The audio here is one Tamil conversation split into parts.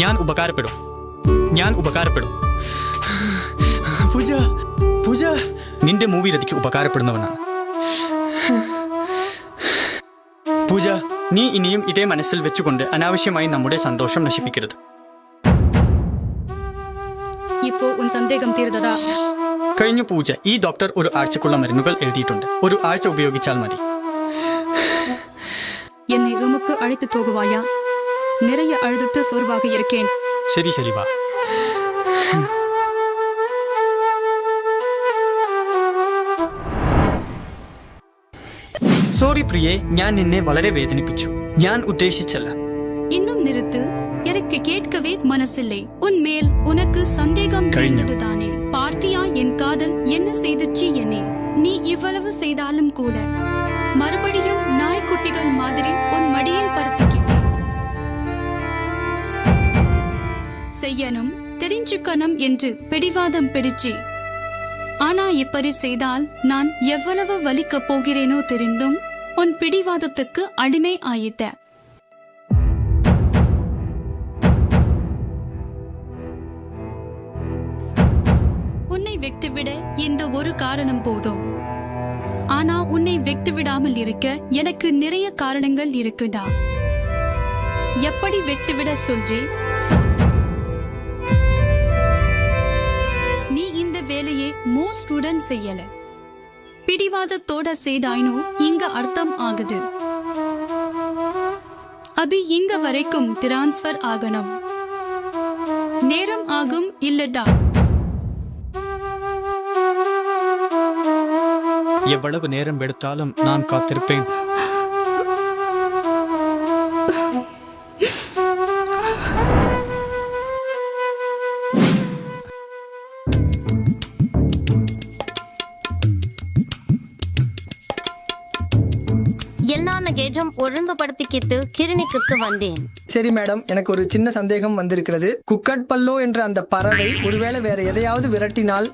ഞാൻ ഉപകാരപ്പെടും. പൂജ നിന്റെ മൂവി രതിക്ക് ഉപകാരപ്പെടുന്നവനാണ്. പൂജ, നീ ഇനിയും ഇതേ മനസ്സിൽ വെച്ചുകൊണ്ട് അനാവശ്യമായി നമ്മുടെ സന്തോഷം നശിപ്പിക്കരുത്. ഇപ്പോ ഉൻ സന്ദേഹം തീർന്നതാ? കഴിഞ്ഞു പൂജ. ഈ ഡോക്ടർ ഒരു ആഴ്ചക്കുള്ള മരുന്നുകൾ എഴുതിയിട്ടുണ്ട്. ഒരു ആഴ്ച ഉപയോഗിച്ചാൽ മതി. என்னை ரூமுக்கு அழைத்து போகுவாயா? நிறைய அழுதுட்டு சோர்வாக இருக்கேன். ശരി വാ. സോറി പ്രിയേ, ഞാൻ നിന്നെ വളരെ വേദനിപ്പിച്ചു. ഞാൻ ഉദ്ദേശിച്ചല്ല. இன்னும் நிறுத்து. எனக்கு கேட்கவே மனசில்லை. உன்மேல் உனக்கு சந்தேகம் தீர்ந்ததுதானே? பார்த்தியா என் காதல் என்ன செய்துச்சு என்னை? நீ இவ்வளவு செய்தாலும் கூட மறுபடியும் நாய்க்குட்டிகள் மாதிரி உன் மடியில் படுத்திக்கிட்டேன். செய்யணும் தெரிஞ்சுக்கணும் என்று பிடிவாதம் பிடிச்சு. ஆனா இப்படி செய்தால் நான் எவ்வளவு வலிக்கப் போகிறேனோ தெரிந்தும் உன் பிடிவாதத்துக்கு அடிமை ஆயிட்ட. உன்னை வெக்துவிட இந்த ஒரு காரணம் போதும். ஆனா உன்னை வெக்து விடாமல் இருக்க எனக்கு நிறைய காரணங்கள் இருக்குடா. எப்படி வெக்துவிட சொல்றே சொல். நீ இந்த வேலையை மோஸ்டுடன் செய்யல. பிடிவாதத்தோட செய்தாயினோ இங்க அர்த்தம் ஆகுது. அபி இங்க வரைக்கும் டிரான்ஸ்பர் ஆகணும். நேரம் ஆகும் இல்லடா. எவ்வளவு நேரம் எடுத்தாலும் நான் காத்திருப்பேன். எல்லா நகேஜும் ஒழுங்குபடுத்திக்கிட்டு கிளினிக்கு வந்தேன். சரி மேடம், எனக்கு ஒரு சின்ன சந்தேகம் வந்திருக்கிறது. குக்கட் பல்லோ என்ற அந்த பறவை ஒருவேளை வேற எதையாவது விரட்டினால்?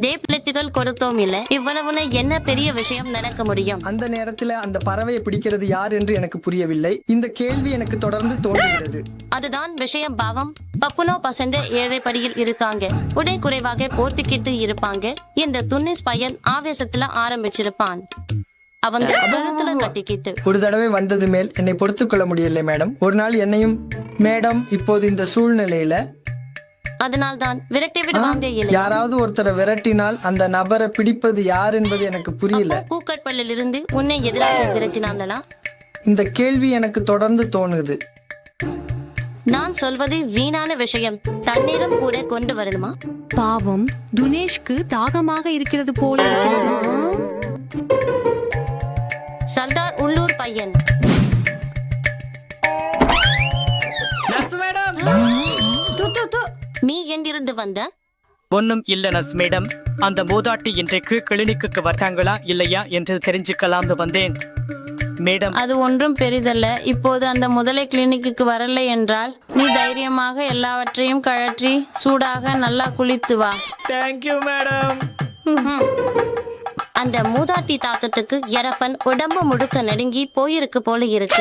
தேப்லெட்டுகள் கொடுத்தோம் இல்ல, இவ்வளவுன என்ன பெரிய விஷயம் நடக்க முடியும்? அந்த நேரத்துல அந்த பறவையை பிடிக்கிறது யார் என்று எனக்கு புரியவில்லை. இந்த கேள்வி எனக்கு தொடர்ந்து தோன்றுகிறது. அதுதான் விஷயம் பாவம். பப்புனோ பசங்க ஏழைப்படியில் இருக்காங்க. உடை குறைவாக போர்த்திக்கிட்டு இருப்பாங்க. இந்த துன்னிஸ் பையன் ஆவேசத்துல ஆரம்பிச்சிருப்பான். அவங்க கழுத்துல கட்டிக்கிட்டு. ஒரு தடவை வந்தது மேல் என்னை பொறுத்துக் கொள்ள முடியலை மேடம். ஒரு நாள் என்னையும் மேடம் இப்போது இந்த சூழ்நிலையில அதனால்தான் விரட்டி விடுவாங்க. யாராவது ஒருத்தரை விரட்டினால் அந்த நபரை பிடிப்பது யார் என்பது எனக்கு புரியல. கூக்கட்பல்லில் இருந்து உன்னை எதிராக விரட்டினாங்களா? இந்த கேள்வி எனக்கு தொடர்ந்து தோணுது. நான் சொல்வது வீணான விஷயம். தண்ணீரும் கூட கொண்டு வரணுமா? பாவம், துனேஷ்க்கு தாகமாக இருக்கிறது போல இருக்கிறது. சர்தார் உள்ளூர் பையன். நீ எங்கிருந்து வந்த? ஒன்னும் இல்ல நர்ஸ் மேடம். அந்த மூதாட்டி இன்றைக்கு கிளினிக்கு வர்த்தாங்களா இல்லையா என்று தெரிஞ்சுக்கலாம்னு வந்தேன் மேடம். அது ஒன்றும் பெரிதல்ல. இப்போது அந்த முதலை கிளினிக்கு வரலை என்றால் நீ தைரியமாக எல்லாவற்றையும் கழற்றி சூடாக நல்லா குளித்து வா. Thank you madam. அந்த மூதாட்டி தாக்கத்துக்கு எரப்பன் உடம்பு முழுக்க நடுங்கி போயிருக்கு போல இருக்கு.